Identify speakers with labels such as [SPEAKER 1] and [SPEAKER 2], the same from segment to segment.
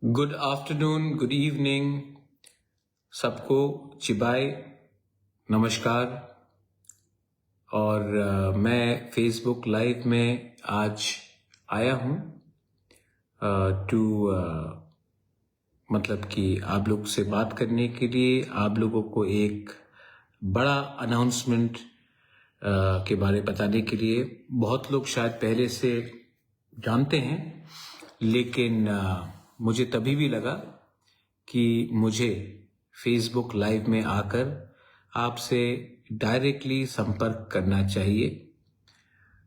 [SPEAKER 1] Good afternoon, good evening, सबको चिबाय नमस्कार। और मैं फेसबुक लाइव में आज आया हूँ टू मतलब कि आप लोग से बात करने के लिए, आप लोगों को एक बड़ा अनाउंसमेंट के बारे बताने के लिए। बहुत लोग शायद पहले से जानते हैं, लेकिन मुझे तभी भी लगा कि मुझे फेसबुक लाइव में आकर आपसे डायरेक्टली संपर्क करना चाहिए।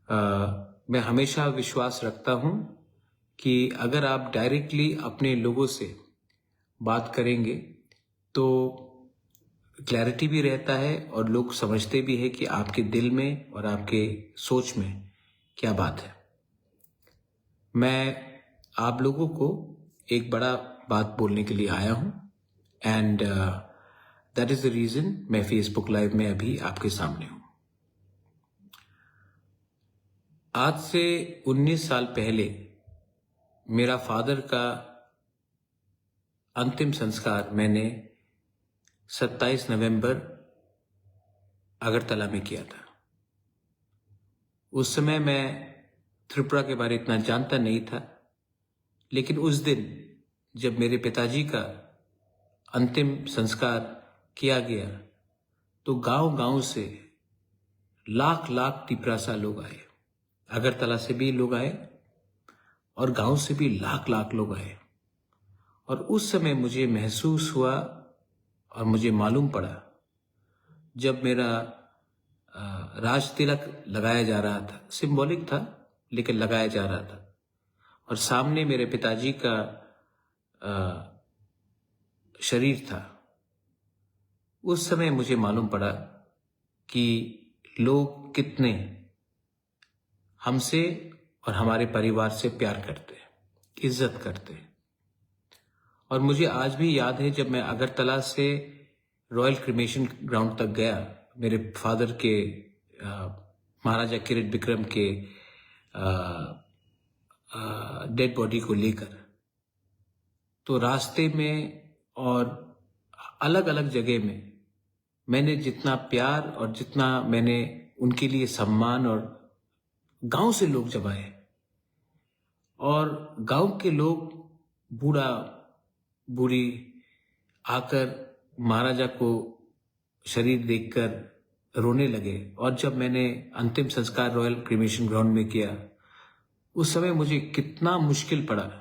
[SPEAKER 1] मैं हमेशा विश्वास रखता हूँ कि अगर आप डायरेक्टली अपने लोगों से बात करेंगे तो क्लैरिटी भी रहता है और लोग समझते भी है कि आपके दिल में और आपके सोच में क्या बात है। मैं आप लोगों को एक बड़ा बात बोलने के लिए आया हूं and that is the reason मैं फेसबुक लाइव में अभी आपके सामने हूं। आज से 19 साल पहले मेरा फादर का अंतिम संस्कार मैंने 27 नवंबर अगरतला में किया था। उस समय मैं त्रिपुरा के बारे इतना जानता नहीं था, लेकिन उस दिन जब मेरे पिताजी का अंतिम संस्कार किया गया तो गांव-गांव से लाख लाख तिपरासा लोग आए। अगरतला से भी लोग आए और गांव से भी लाख लाख लोग आए। और उस समय मुझे महसूस हुआ और मुझे मालूम पड़ा, जब मेरा राज तिलक लगाया जा रहा था, सिंबॉलिक था लेकिन लगाया जा रहा था, और सामने मेरे पिताजी का शरीर था, उस समय मुझे मालूम पड़ा कि लोग कितने हमसे और हमारे परिवार से प्यार करते हैं, इज्जत करते हैं। और मुझे आज भी याद है, जब मैं अगरतला से रॉयल क्रिमेशन ग्राउंड तक गया मेरे फादर के महाराजा किरीट विक्रम के डेड बॉडी को लेकर, तो रास्ते में और अलग अलग जगह में मैंने जितना प्यार और जितना मैंने उनके लिए सम्मान, और गांव से लोग जब आए और गांव के लोग बूढ़ा बूढ़ी आकर महाराजा को शरीर देखकर रोने लगे, और जब मैंने अंतिम संस्कार रॉयल क्रिमेशन ग्राउंड में किया, उस समय मुझे कितना मुश्किल पड़ा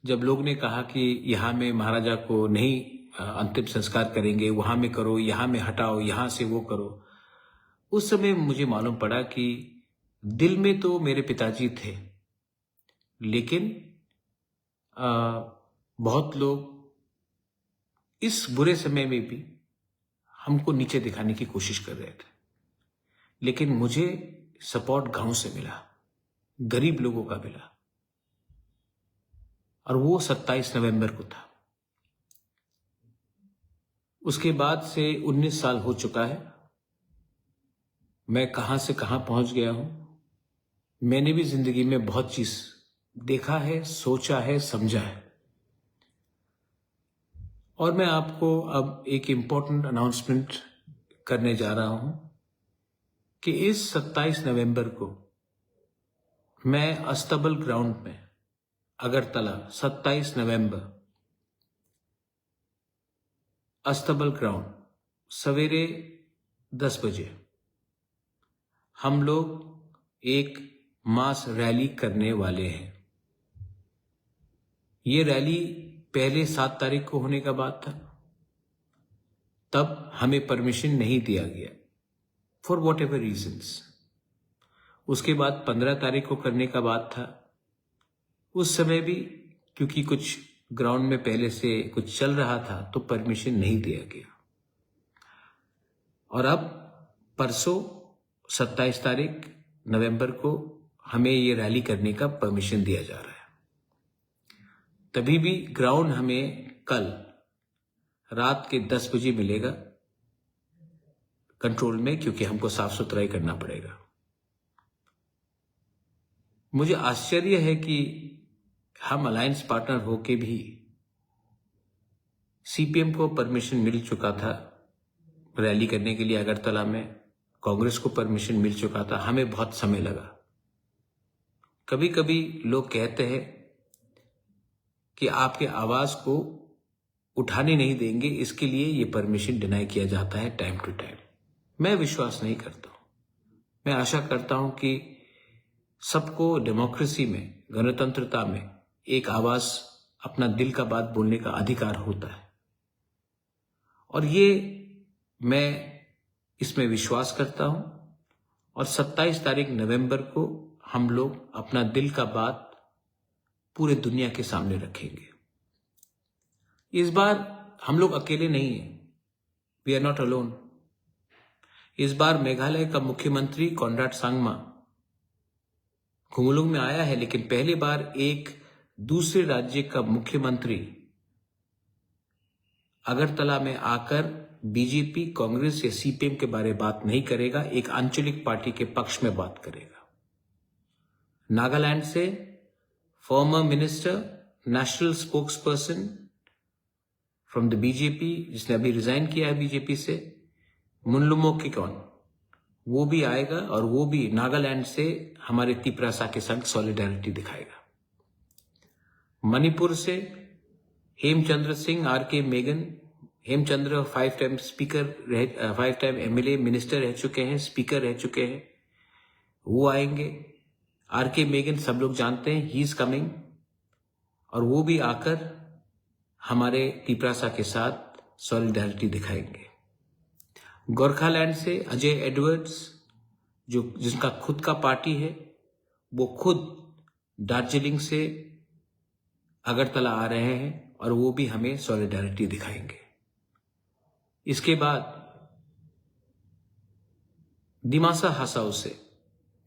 [SPEAKER 1] जब लोग ने कहा कि यहाँ में महाराजा को नहीं अंतिम संस्कार करेंगे, वहां में करो, यहाँ में हटाओ, यहाँ से वो करो। उस समय मुझे मालूम पड़ा कि दिल में तो मेरे पिताजी थे, लेकिन बहुत लोग इस बुरे समय में भी हमको नीचे दिखाने की कोशिश कर रहे थे। लेकिन मुझे सपोर्ट गांव से मिला, गरीब लोगों का मिला, और वो 27 नवंबर को था। उसके बाद से 19 साल हो चुका है। मैं कहां से कहां पहुंच गया हूं। मैंने भी जिंदगी में बहुत चीज देखा है, सोचा है, समझा है। और मैं आपको अब एक इंपॉर्टेंट अनाउंसमेंट करने जा रहा हूं कि इस 27 नवंबर को मैं अस्तबल ग्राउंड में, अगरतला, 27 नवंबर अस्तबल ग्राउंड, सवेरे 10 बजे हम लोग एक मास रैली करने वाले हैं। ये रैली पहले 7 तारीख को होने का बात था, तब हमें परमिशन नहीं दिया गया फॉर वॉट एवर रीजन्स। उसके बाद 15 तारीख को करने का बात था, उस समय भी क्योंकि कुछ ग्राउंड में पहले से कुछ चल रहा था तो परमिशन नहीं दिया गया। और अब परसों 27 तारीख नवंबर को हमें ये रैली करने का परमिशन दिया जा रहा है। तभी भी ग्राउंड हमें कल रात के 10 बजे मिलेगा कंट्रोल में, क्योंकि हमको साफ सुथराई करना पड़ेगा। मुझे आश्चर्य है कि हम अलायंस पार्टनर होके भी सीपीएम को परमिशन मिल चुका था रैली करने के लिए अगरतला में, कांग्रेस को परमिशन मिल चुका था, हमें बहुत समय लगा। कभी कभी लोग कहते हैं कि आपके आवाज को उठाने नहीं देंगे, इसके लिए ये परमिशन डिनाई किया जाता है टाइम टू टाइम। मैं विश्वास नहीं करता हूं। मैं आशा करता हूं कि सबको डेमोक्रेसी में, गणतंत्रता में एक आवाज, अपना दिल का बात बोलने का अधिकार होता है, और ये मैं इसमें विश्वास करता हूं। और 27 तारीख नवंबर को हम लोग अपना दिल का बात पूरे दुनिया के सामने रखेंगे। इस बार हम लोग अकेले नहीं हैं, वी आर नॉट अलोन। इस बार मेघालय का मुख्यमंत्री कॉनराड सांगमा खुमुलुंग में आया है, लेकिन पहली बार एक दूसरे राज्य का मुख्यमंत्री अगरतला में आकर बीजेपी, कांग्रेस या सीपीएम के बारे में बात नहीं करेगा, एक आंचलिक पार्टी के पक्ष में बात करेगा। नागालैंड से former minister, national spokesperson from the BJP, जिसने अभी रिजाइन किया है बीजेपी से, मुनलुमो किकॉन, वो भी आएगा और वो भी नागालैंड से हमारे तिपरासा के संग सॉलिडारिटी दिखाएगा। मणिपुर से हेमचंद्र सिंह, आरके मेगन, Hemchandra 5 time speaker, 5 time MLA, minister रह चुके हैं, स्पीकर रह चुके हैं, वो आएंगे। आरके मेगन सब लोग जानते हैं, ही इज कमिंग, और वो भी आकर हमारे तिपरासा के साथ सॉलिडारिटी दिखाएंगे। गोरखालैंड से अजय एडवर्ड्स, जिसका खुद का पार्टी है, वो खुद दार्जिलिंग से अगरतला आ रहे हैं और वो भी हमें सॉलिडारिटी दिखाएंगे। इसके बाद दिमासा हासाओ से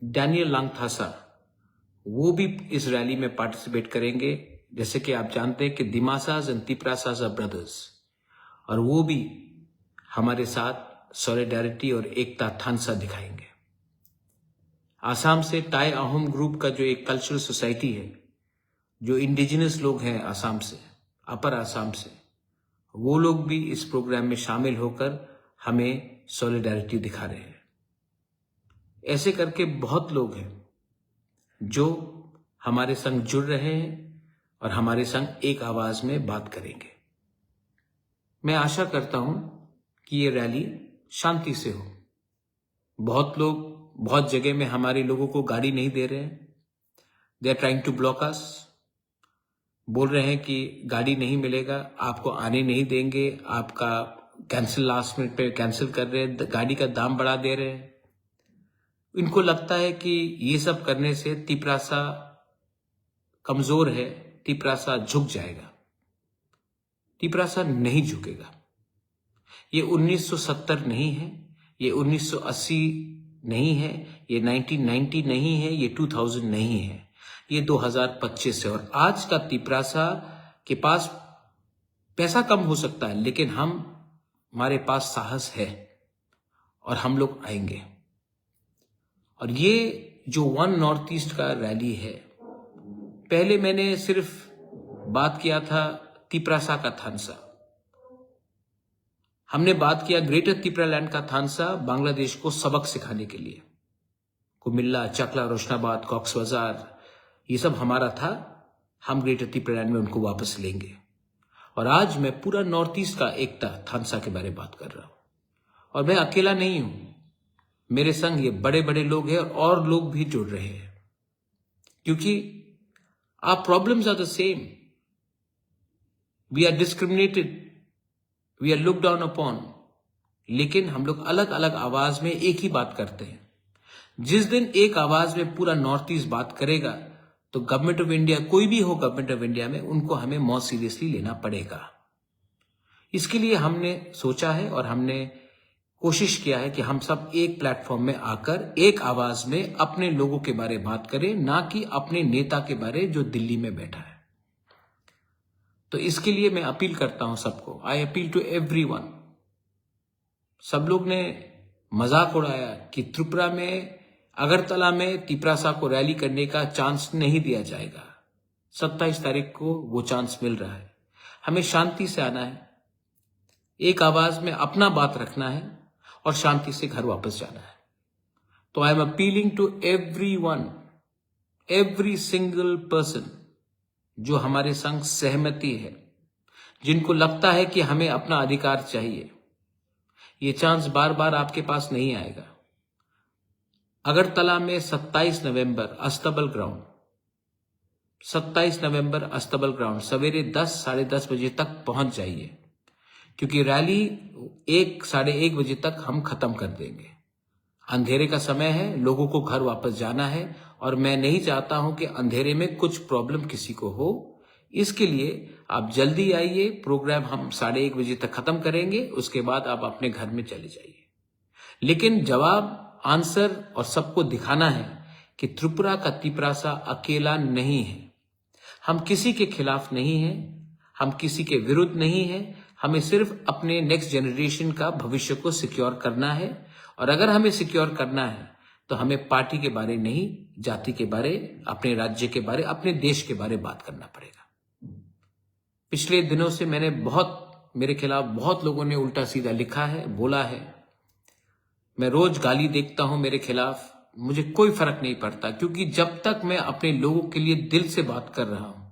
[SPEAKER 1] डैनियल लांगथासा, वो भी इस रैली में पार्टिसिपेट करेंगे। जैसे कि आप जानते हैं कि दिमासाज एंड तिपरासाज आर ब्रदर्स, और वो भी हमारे साथ सॉलिडारिटी और एकता थानसा दिखाएंगे। आसाम से टाई अहोम ग्रुप का जो एक कल्चरल सोसाइटी है, जो इंडिजिनस लोग हैं आसाम से, अपर आसाम से, वो लोग भी इस प्रोग्राम में शामिल होकर हमें सॉलिडारिटी दिखा रहे हैं। ऐसे करके बहुत लोग हैं जो हमारे संग जुड़ रहे हैं और हमारे संग एक आवाज में बात करेंगे। मैं आशा करता हूं कि ये रैली शांति से हो। बहुत लोग बहुत जगह में हमारे लोगों को गाड़ी नहीं दे रहे हैं, they are trying to block us, बोल रहे हैं कि गाड़ी नहीं मिलेगा, आपको आने नहीं देंगे, आपका कैंसिल, लास्ट मिनट पे कैंसिल कर रहे हैं, गाड़ी का दाम बढ़ा दे रहे हैं। इनको लगता है कि ये सब करने से तिपरासा कमजोर है, तिपरासा झुक जाएगा। तिपरासा नहीं झुकेगा। ये 1970 नहीं है, ये 1980 नहीं है, ये 1990 नहीं है, ये 2000 नहीं है, ये 2025 है। और आज का तिपरासा के पास पैसा कम हो सकता है, लेकिन हमारे पास साहस है और हम लोग आएंगे। और ये जो वन नॉर्थ ईस्ट का रैली है, पहले मैंने सिर्फ बात किया था तिपरासा का थानसा, हमने बात किया ग्रेटर तिपरालैंड का थानसा, बांग्लादेश को सबक सिखाने के लिए। कुमिल्ला, चकला, रोशनाबाद, कॉक्स बाजार, ये सब हमारा था, हम ग्रेटर तिपरालैंड में उनको वापस लेंगे। और आज मैं पूरा नॉर्थ ईस्ट का एकता थानसा के बारे में बात कर रहा हूं, और मैं अकेला नहीं हूं, मेरे संग ये बड़े बड़े लोग हैं और लोग भी जुड़ रहे हैं, क्योंकि our problems are the same. We are discriminated, we are looked down upon, लेकिन हम लोग अलग अलग आवाज में एक ही बात करते हैं। जिस दिन एक आवाज में पूरा नॉर्थ ईस्ट बात करेगा, तो गवर्नमेंट ऑफ इंडिया, कोई भी हो गवर्नमेंट ऑफ इंडिया में, उनको हमें बहुत सीरियसली लेना पड़ेगा। इसके लिए हमने सोचा है और हमने कोशिश किया है कि हम सब एक प्लेटफॉर्म में आकर एक आवाज में अपने लोगों के बारे में बात करें, ना कि अपने नेता के बारे जो दिल्ली में बैठा है। तो इसके लिए मैं अपील करता हूं सबको, आई अपील टू एवरीवन। सब लोग ने मजाक उड़ाया कि त्रिपुरा में, अगरतला में तिपरासा को रैली करने का चांस नहीं दिया जाएगा। 27 तारीख को वो चांस मिल रहा है। हमें शांति से आना है, एक आवाज में अपना बात रखना है और शांति से घर वापस जाना है। तो I am appealing to everyone, every single person जो हमारे संग सहमति है, जिनको लगता है कि हमें अपना अधिकार चाहिए। ये चांस बार बार आपके पास नहीं आएगा। अगरतला में 27 नवंबर अस्तबल ग्राउंड, 27 नवंबर अस्तबल ग्राउंड सवेरे 10 साढ़े 10 बजे तक पहुंच जाइए, क्योंकि रैली 1 साढ़े 1 बजे तक हम खत्म कर देंगे। अंधेरे का समय है, लोगों को घर वापस जाना है और मैं नहीं चाहता हूं कि अंधेरे में कुछ प्रॉब्लम किसी को हो। इसके लिए आप जल्दी आइए। प्रोग्राम हम 1:30 बजे तक खत्म करेंगे, उसके बाद आप अपने घर में चले जाइए। लेकिन जवाब, आंसर और सबको दिखाना है कि त्रिपुरा का तिपरासा अकेला नहीं है। हम किसी के खिलाफ नहीं हैं, हम किसी के विरुद्ध नहीं हैं। हमें सिर्फ अपने नेक्स्ट जनरेशन का भविष्य को सिक्योर करना है, और अगर हमें सिक्योर करना है तो हमें पार्टी के बारे नहीं, जाति के बारे, अपने राज्य के बारे, अपने देश के बारे बात करना पड़ेगा। पिछले दिनों से मेरे खिलाफ बहुत लोगों ने उल्टा सीधा लिखा है, बोला है। मैं रोज गाली देखता हूं मेरे खिलाफ, मुझे कोई फर्क नहीं पड़ता, क्योंकि जब तक मैं अपने लोगों के लिए दिल से बात कर रहा हूं,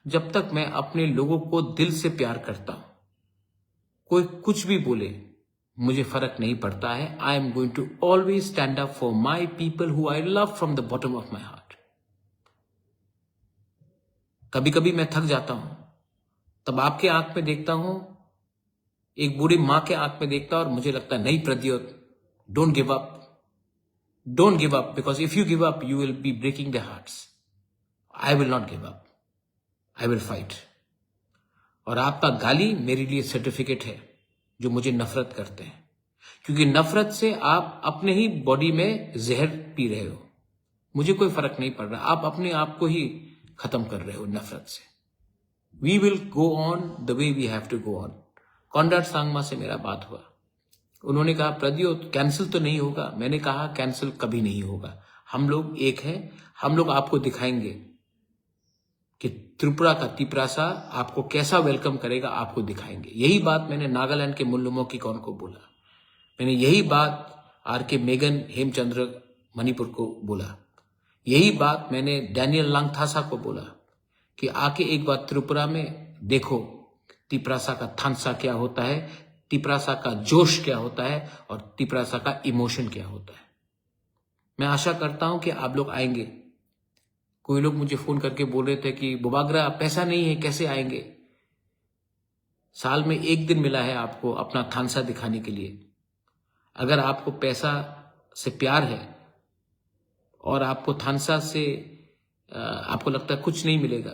[SPEAKER 1] जब तक मैं अपने लोगों को दिल से प्यार करता हूं, कोई कुछ भी बोले मुझे फर्क नहीं पड़ता है। I am going to always stand up for my people who I love from the bottom of my heart. कभी कभी मैं थक जाता हूं, तब आपके आंख में देखता हूं, एक बूढ़ी मां के आंख में देखता हूं, और मुझे लगता है नहीं Pradyot, don't give up, don't give up, because if you give up you will be breaking the hearts. I will not give up, I will fight. और आपका गाली मेरे लिए सर्टिफिकेट है जो मुझे नफरत करते हैं, क्योंकि नफरत से आप अपने ही बॉडी में जहर पी रहे हो। मुझे कोई फर्क नहीं पड़ रहा, आप अपने आप को ही खत्म कर रहे हो नफरत से। We will go on the way we have to go on. Conrad Sangma से मेरा बात हुआ, उन्होंने कहा प्रद्योत कैंसिल तो नहीं होगा। मैंने कहा कैंसिल कभी नहीं होगा, हम लोग एक हैं, हम लोग आपको दिखाएंगे कि त्रिपुरा का तिपरासा आपको कैसा वेलकम करेगा, आपको दिखाएंगे। यही बात मैंने नागालैंड के मुल्लुमो की कौन को बोला, मैंने यही बात आर.के. मेगन हेमचंद्र मणिपुर को बोला, यही बात मैंने डैनियल लांगथासा को बोला कि आके एक बार त्रिपुरा में देखो तिपरासा का थानसा क्या होता है, तिपरासा का जोश क्या होता है और तिपरासा का इमोशन क्या होता है। मैं आशा करता हूं कि आप लोग आएंगे। कोई लोग मुझे फोन करके बोल रहे थे कि बुबागरा पैसा नहीं है, कैसे आएंगे। साल में एक दिन मिला है आपको अपना थानसा दिखाने के लिए। अगर आपको पैसा से प्यार है और आपको थानसा से आपको लगता है कुछ नहीं मिलेगा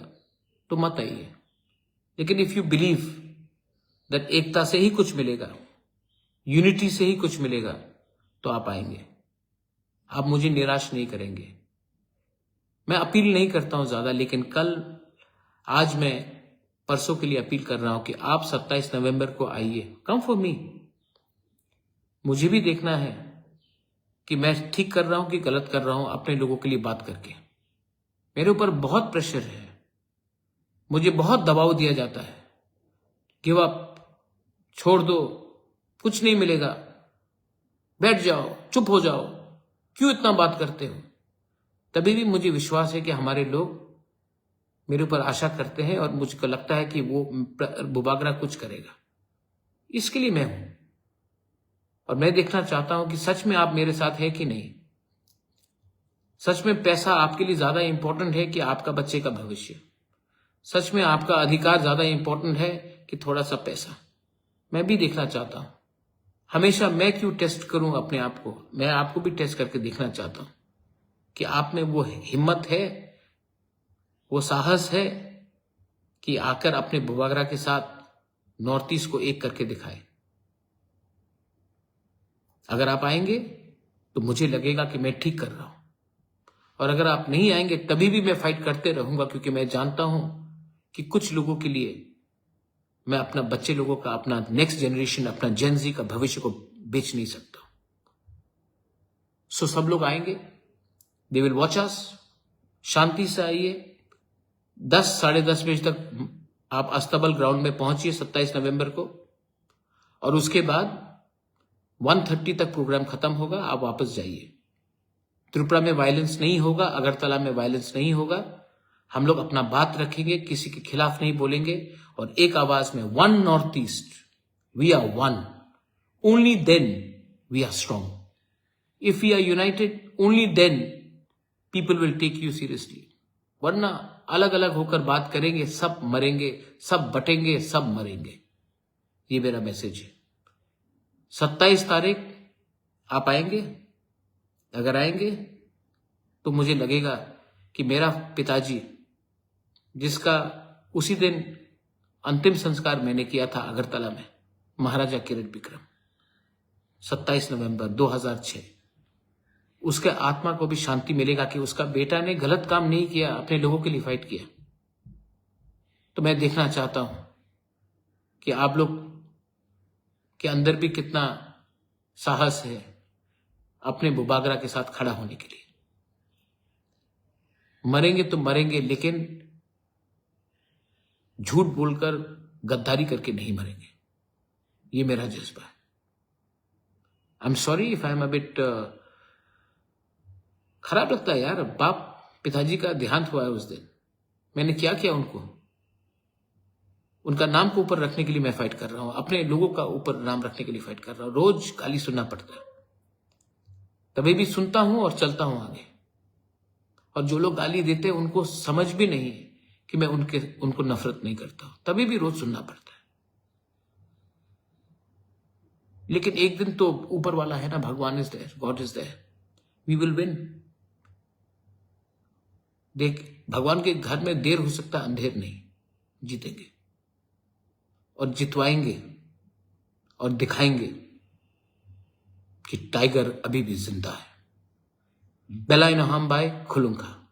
[SPEAKER 1] तो मत आइए। लेकिन इफ यू बिलीव दैट एकता से ही कुछ मिलेगा, यूनिटी से ही कुछ मिलेगा, तो आप आएंगे। आप मुझे निराश नहीं करेंगे। मैं अपील नहीं करता हूं ज्यादा, लेकिन आज मैं परसों के लिए अपील कर रहा हूं कि आप 27 नवंबर को आइए। Come for me. मुझे भी देखना है कि मैं ठीक कर रहा हूं कि गलत कर रहा हूं, अपने लोगों के लिए बात करके। मेरे ऊपर बहुत प्रेशर है, मुझे बहुत दबाव दिया जाता है, गिव अप, छोड़ दो, कुछ नहीं मिलेगा, बैठ जाओ, चुप हो जाओ, क्यों इतना बात करते हो। तभी भी मुझे विश्वास है कि हमारे लोग मेरे ऊपर आशा करते हैं और मुझको लगता है कि वो बुबागरा कुछ करेगा। इसके लिए मैं हूं और मैं देखना चाहता हूं कि सच में आप मेरे साथ है कि नहीं। सच में पैसा आपके लिए ज्यादा इंपॉर्टेंट है कि आपका बच्चे का भविष्य। सच में आपका अधिकार ज्यादा इंपॉर्टेंट है कि थोड़ा सा पैसा। मैं भी देखना चाहता हूं। हमेशा मैं क्यों टेस्ट करूं अपने आप को, मैं आपको भी टेस्ट करके देखना चाहता हूं कि आप में वो हिम्मत है, वो साहस है कि आकर अपने बुबागरा के साथ नॉर्थ ईस्ट को एक करके दिखाए। अगर आप आएंगे तो मुझे लगेगा कि मैं ठीक कर रहा हूं, और अगर आप नहीं आएंगे तभी भी मैं फाइट करते रहूंगा, क्योंकि मैं जानता हूं कि कुछ लोगों के लिए मैं अपना बच्चे लोगों का, अपना नेक्स्ट जनरेशन, अपना जेनजी का भविष्य को बेच नहीं सकता। सो सब लोग आएंगे, दे विल वॉच अस। शांति से आइए, 10 साढ़े 10 बजे तक आप अस्तबल ग्राउंड में पहुंचिए 27 नवंबर को, और उसके बाद 1:30 तक प्रोग्राम खत्म होगा, आप वापस जाइए। त्रिपुरा में वायलेंस नहीं होगा, अगरतला में वायलेंस नहीं होगा। हम लोग अपना बात रखेंगे, किसी के खिलाफ नहीं बोलेंगे, और एक आवाज में, one north east, we are one, only then we are strong. If we are united, only then people will take you seriously. वरना अलग अलग होकर बात करेंगे, सब मरेंगे, सब बटेंगे, सब मरेंगे। ये मेरा मैसेज है। 27 तारीख आप आएंगे? अगर आएंगे तो मुझे लगेगा कि मेरा पिताजी, जिसका उसी दिन अंतिम संस्कार मैंने किया था अगरतला में, महाराजा किरीट विक्रम, 27 नवंबर 2006, उसके आत्मा को भी शांति मिलेगा कि उसका बेटा ने गलत काम नहीं किया, अपने लोगों के लिए फाइट किया। तो मैं देखना चाहता हूं कि आप लोग के अंदर भी कितना साहस है अपने बुबागरा के साथ खड़ा होने के लिए। मरेंगे तो मरेंगे, लेकिन झूठ बोलकर, गद्दारी करके नहीं मरेंगे। ये मेरा जज्बा है। I am sorry if I am a bit, खराब लगता है यार। बाप पिताजी का देहांत हुआ है उस दिन, मैंने क्या किया उनको? उनका नाम को ऊपर रखने के लिए मैं फाइट कर रहा हूं, अपने लोगों का ऊपर नाम रखने के लिए फाइट कर रहा हूं। रोज गाली सुनना पड़ता है, तभी भी सुनता हूं और चलता हूं आगे। और जो लोग गाली देते हैं उनको समझ भी नहीं कि मैं उनको नफरत नहीं करता, तभी भी रोज सुनना पड़ता है। लेकिन एक दिन तो ऊपर वाला है ना, Bhagwan is there, god is there, we will win. देख, भगवान के घर में देर हो सकता है, अंधेर नहीं। जीतेंगे और जितवाएंगे और दिखाएंगे कि टाइगर अभी भी जिंदा है। बेलाइन हम बाय खुलुंका।